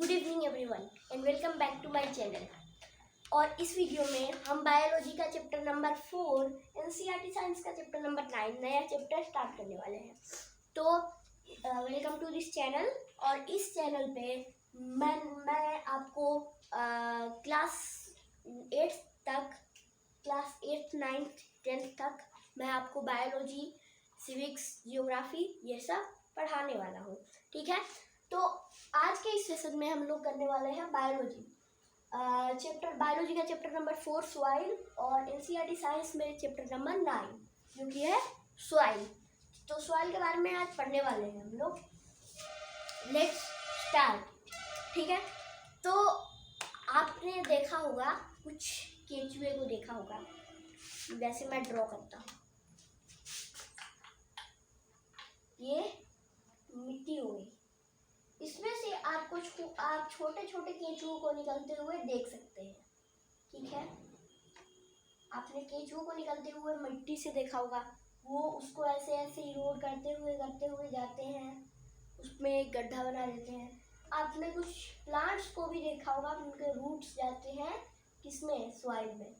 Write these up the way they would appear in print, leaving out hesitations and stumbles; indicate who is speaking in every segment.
Speaker 1: Good evening everyone and welcome back to my channel. और इस video में हम बायोलॉजी का चैप्टर नंबर 4 एनसीईआरटी साइंस का चैप्टर नंबर 9 नया चैप्टर स्टार्ट करने वाले हैं। तो वेलकम टू दिस चैनल। और इस चैनल पे मैं आपको क्लास 8 9th 10th तक मैं आपको बायोलॉजी, सिविक्स, जियोग्राफी ये सब पढ़ाने वाला हूँ। ठीक है, तो आज के इस सेशन में हम लोग करने वाले हैं बायोलॉजी बायोलॉजी का चैप्टर नंबर 4 सॉइल, और एनसीईआरटी साइंस में चैप्टर नंबर 9 जो कि है सॉइल। तो सॉइल के बारे में आज पढ़ने वाले हैं हम लोग। Let's start. ठीक है, तो आपने देखा होगा, कुछ केंचुए को देखा होगा। वैसे मैं ड्रॉ करता हूँ। ये मिट्टी हो गई, इसमें से आप छोटे छोटे केंचुओं को निकलते हुए देख सकते हैं। ठीक है, आपने केंचुओं को निकलते हुए मिट्टी से देखा होगा। वो उसको ऐसे ऐसे इरोड करते हुए जाते हैं, उसमें एक गड्ढा बना देते हैं। आपने कुछ प्लांट्स को भी देखा होगा, उनके रूट्स जाते हैं किसमें, सॉइल में।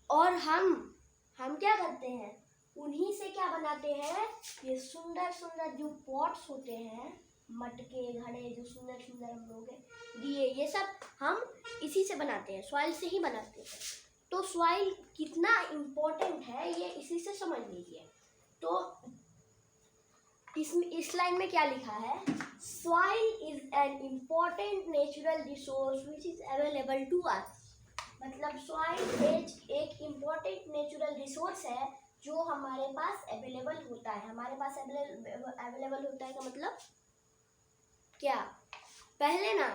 Speaker 1: और हम क्या करते हैं, उन्हीं से क्या बनाते हैं, ये सुंदर सुंदर जो पॉट्स होते हैं, मटके, घड़े, जो सुंदर सुंदर हम लोग दिए, ये सब हम इसी से बनाते हैं, सॉइल से ही बनाते हैं। तो सॉइल कितना इम्पोर्टेंट है ये इसी से समझ लीजिए। तो इस लाइन में क्या लिखा है, soil is an important natural resource which is available to us. मतलब सॉइल एक इम्पोर्टेंट नेचुरल रिसोर्स है जो हमारे पास अवेलेबल होता है। हमारे पास अवेलेबल होता है का मतलब क्या, पहले ना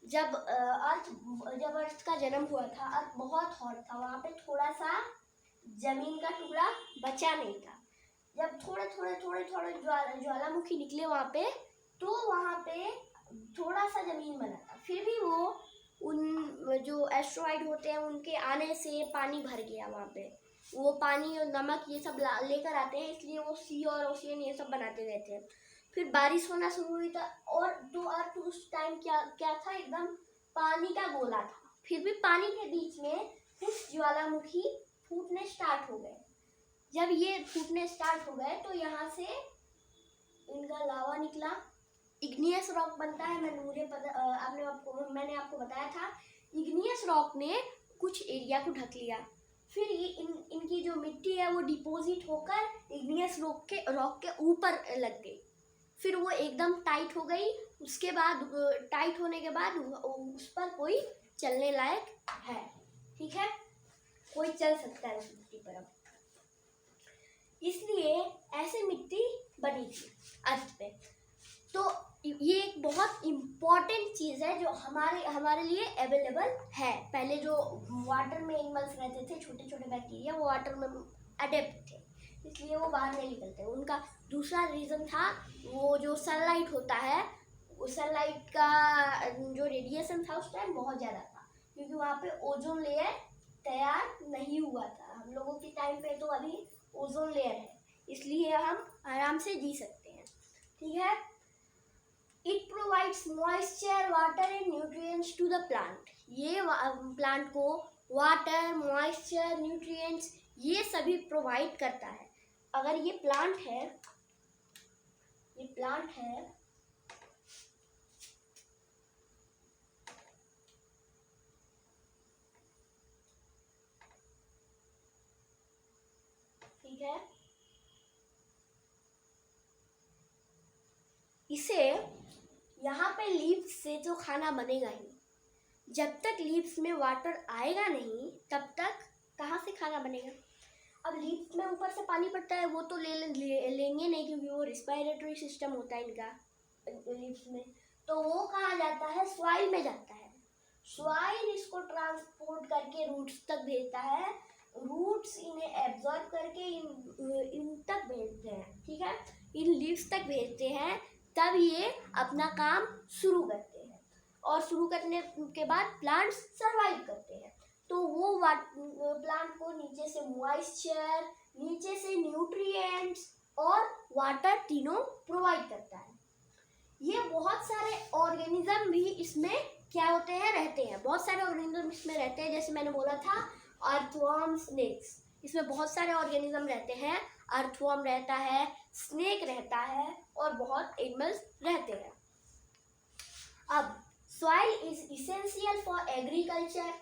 Speaker 1: जब अर्थ का जन्म हुआ था, अर्थ बहुत हॉट था, वहाँ पे थोड़ा सा जमीन का टुकड़ा बचा नहीं था। जब थोड़े ज्वालामुखी निकले वहाँ पे, तो वहाँ पे थोड़ा सा जमीन बना था। फिर भी वो उन जो एस्ट्रॉइड होते हैं उनके आने से पानी भर गया वहाँ पे। वो पानी और नमक ये सब लेकर आते हैं, इसलिए वो सी और ओशियन ये सब बनाते रहते हैं। फिर बारिश होना शुरू हुई था, और तो अर्थ उस टाइम क्या था, एकदम पानी का गोला था। फिर भी पानी के बीच में कुछ ज्वालामुखी फूटने स्टार्ट हो गए। जब ये फूटने स्टार्ट हो गए तो यहाँ से इनका लावा निकला, इग्नियस रॉक बनता है। मैंने आपको बताया था, इग्नियस रॉक ने कुछ एरिया को ढक लिया। फिर इनकी जो मिट्टी है वो डिपोजिट होकर इग्नियस रॉक के ऊपर लग गई। फिर वो एकदम टाइट हो गई। उसके बाद टाइट होने के बाद उस पर कोई चलने लायक है। ठीक है, कोई चल सकता है उस मिट्टी पर। अब इसलिए ऐसे मिट्टी बनी थी अर्थ पे। तो ये एक बहुत इम्पॉर्टेंट चीज़ है जो हमारे लिए अवेलेबल है। पहले जो वाटर में एनिमल्स रहते थे, छोटे छोटे बैक्टीरिया, वो वाटर में अडेप्ट थे, इसलिए वो बाहर नहीं निकलते। उनका दूसरा रीज़न था, वो जो सनलाइट होता है, उस सनलाइट का जो रेडिएशन था उस टाइम बहुत ज़्यादा था, क्योंकि वहाँ पे ओजोन लेयर तैयार नहीं हुआ था। हम लोगों के टाइम पे तो अभी ओजोन लेयर है, इसलिए हम आराम से जी सकते हैं। ठीक है, it provides moisture, water and nutrients to the plant. ये प्लांट को वाटर, मॉइस्चर, न्यूट्रिएंट्स ये सभी प्रोवाइड करता है। अगर ये प्लांट है ठीक है, इसे यहाँ पे लीव्स से तो खाना बनेगा ही। जब तक लीव्स में वाटर आएगा नहीं, तब तक कहाँ से खाना बनेगा। अब लीव्स में ऊपर से पानी पड़ता है, वो तो लेंगे नहीं, क्योंकि वो रिस्पायरेटरी सिस्टम होता है इनका लीव्स में। तो वो कहाँ जाता है, सॉइल में जाता है। सॉइल इसको ट्रांसपोर्ट करके रूट्स तक भेजता है, रूट्स इन्हें एब्जॉर्ब करके इन तक भेजते हैं। ठीक है, इन लीव्स तक भेजते हैं, तब ये अपना काम शुरू करते हैं। और शुरू करने के बाद प्लांट्स सरवाइव करते हैं। तो वो प्लांट को नीचे से मॉइस्चर, नीचे से न्यूट्रिएंट्स और वाटर तीनों प्रोवाइड करता है। ये बहुत सारे ऑर्गेनिज्म भी इसमें क्या होते हैं, रहते हैं। बहुत सारे ऑर्गेनिज्म इसमें रहते हैं, जैसे मैंने बोला था अर्थवर्म, स्नेक्स, इसमें बहुत सारे ऑर्गेनिज्म रहते हैं। अर्थवर्म रहता है, स्नेक रहता है और बहुत एनिमल्स रहते हैं। अब soil is essential for agriculture.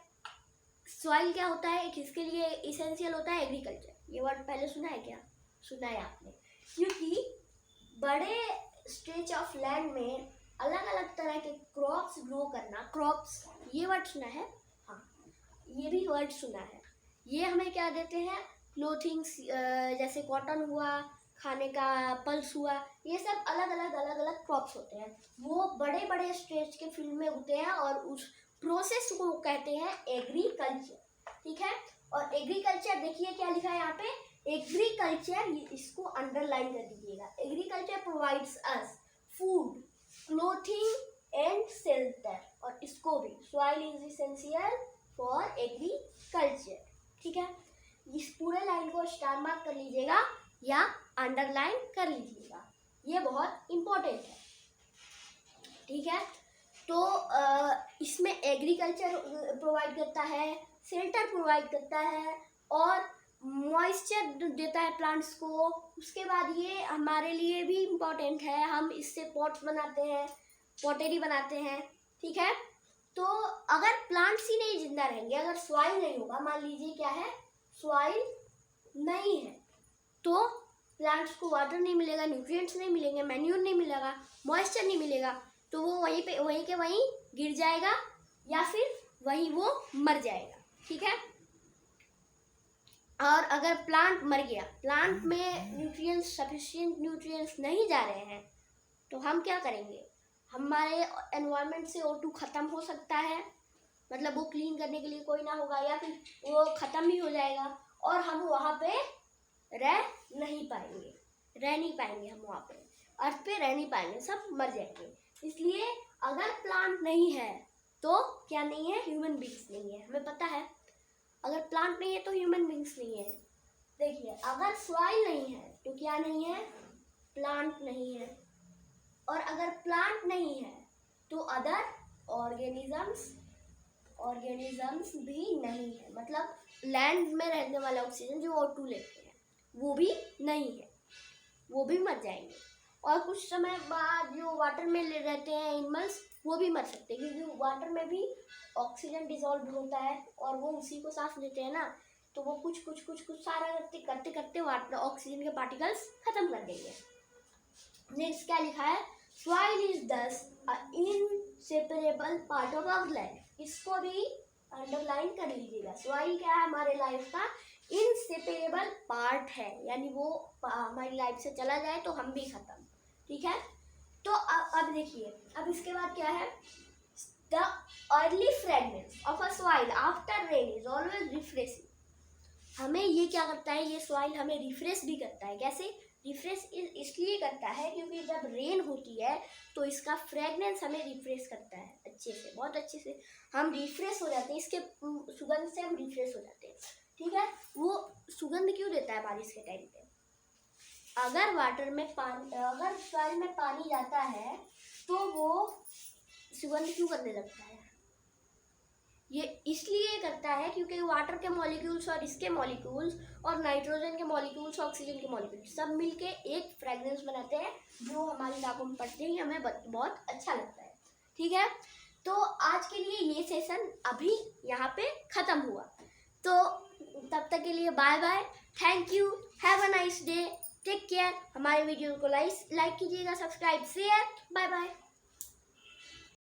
Speaker 1: Soil क्या होता है, किसके लिए इसेंशियल होता है, एग्रीकल्चर। ये वर्ड पहले सुना है क्या, सुना है आपने, क्योंकि बड़े स्ट्रेच ऑफ लैंड में अलग अलग तरह के क्रॉप्स ग्रो करना, क्रॉप्स, ये वर्ड सुना है, हाँ ये भी वर्ड सुना है। ये हमें क्या देते हैं, क्लोथिंग्स, जैसे कॉटन हुआ, खाने का पल्स हुआ, ये सब अलग अलग क्रॉप्स होते हैं। वो बड़े बड़े स्ट्रेच के फील्ड में उगते हैं और उस प्रोसेस को कहते हैं एग्रीकल्चर, ठीक है। और एग्रीकल्चर देखिए क्या लिखा है यहाँ पे, एग्रीकल्चर, इसको अंडरलाइन कर दीजिएगा। Agriculture provides us food, clothing and shelter, और इसको भी soil is essential for agriculture, ठीक है। इस पूरे लाइन को स्टार मार्क कर लीजिएगा या अंडरलाइन कर लीजिएगा, ये बहुत इंपॉर्टेंट है, ठीक है। तो इसमें एग्रीकल्चर प्रोवाइड करता है, शेल्टर प्रोवाइड करता है और मॉइस्चर देता है प्लांट्स को। उसके बाद ये हमारे लिए भी इम्पॉर्टेंट है, हम इससे पॉट्स बनाते हैं, पॉटेरी बनाते हैं, ठीक है। तो अगर प्लांट्स ही नहीं जिंदा रहेंगे, अगर सॉइल नहीं होगा, मान लीजिए क्या है, सॉइल नहीं है, तो प्लांट्स को वाटर नहीं मिलेगा, न्यूट्रिएंट्स नहीं मिलेंगे, मैन्यूर नहीं मिलेगा, मॉइस्चर नहीं मिलेगा, तो वो वहीं पे वहीं के वहीं गिर जाएगा या फिर वहीं वो मर जाएगा, ठीक है। और अगर प्लांट मर गया, प्लांट में न्यूट्रिएंट्स, सफिशिएंट न्यूट्रिएंट्स नहीं जा रहे हैं, तो हम क्या करेंगे, हमारे एनवायरनमेंट से O2 ख़त्म हो सकता है, मतलब वो क्लीन करने के लिए कोई ना होगा, या फिर वो ख़त्म ही हो जाएगा और हम वहाँ पे रह नहीं पाएंगे, हम वहाँ पे अर्थ पे रह नहीं पाएंगे, सब मर जाएंगे। इसलिए अगर प्लांट नहीं है तो क्या नहीं है, ह्यूमन बींग्स नहीं है, हमें पता है। अगर प्लांट नहीं है तो ह्यूमन बींग्स नहीं है। देखिए अगर सॉइल नहीं है तो क्या नहीं है, प्लांट नहीं है, और अगर प्लांट नहीं है तो अदर ऑर्गेनिजम्स भी नहीं है, मतलब लैंड में रहने वाला ऑक्सीजन जो O2 लेते हैं वो भी नहीं है, वो भी मर जाएंगे। और कुछ समय बाद जो वाटर में रहते हैं एनिमल्स, वो भी मर सकते हैं, क्योंकि वाटर में भी ऑक्सीजन डिसॉल्व होता है और वो उसी को सांस लेते हैं ना, तो वो कुछ सारा करते वाटर ऑक्सीजन के पार्टिकल्स खत्म कर देंगे। नेक्स्ट क्या लिखा है, soil is thus a inseparable part of our life, इसको भी अंडरलाइन कर लीजिएगा। सॉइल क्या है, हमारे लाइफ का इनसेपरेबल पार्ट है, यानी वो हमारी लाइफ से चला जाए तो हम भी खत्म, ठीक है। तो अब देखिए, अब इसके बाद क्या है, the early fragrance of a soil after rain is always refreshing. हमें ये क्या करता है, ये सॉइल हमें रिफ्रेश भी करता है। कैसे रिफ्रेश इसलिए करता है क्योंकि जब रेन होती है तो इसका फ्रेगनेंस हमें रिफ्रेश करता है, अच्छे से, बहुत अच्छे से हम रिफ्रेश हो जाते हैं, इसके सुगंध से हम रिफ्रेश हो जाते हैं, ठीक है। वो सुगंध क्यों देता है बारिश के टाइम पे, अगर वाटर में पानी, अगर सॉइल में पानी जाता है तो वो सुगंध क्यों करने लगता है, ये इसलिए करता है क्योंकि वाटर के मॉलिक्यूल्स और इसके मॉलिक्यूल्स और नाइट्रोजन के मॉलिक्यूल्स, ऑक्सीजन के मॉलिक्यूल्स सब मिलके एक फ्रेगरेंस बनाते हैं, जो हमारी नाकों में पड़ते ही हमें बहुत अच्छा लगता है, ठीक है। तो आज के लिए ये सेशन अभी यहाँ पे ख़त्म हुआ, तो तब तक के लिए bye bye, thank you, have a nice day, take care. हमारे वीडियो को लाइक कीजिएगा, सब्सक्राइब, शेयर, बाय बाय।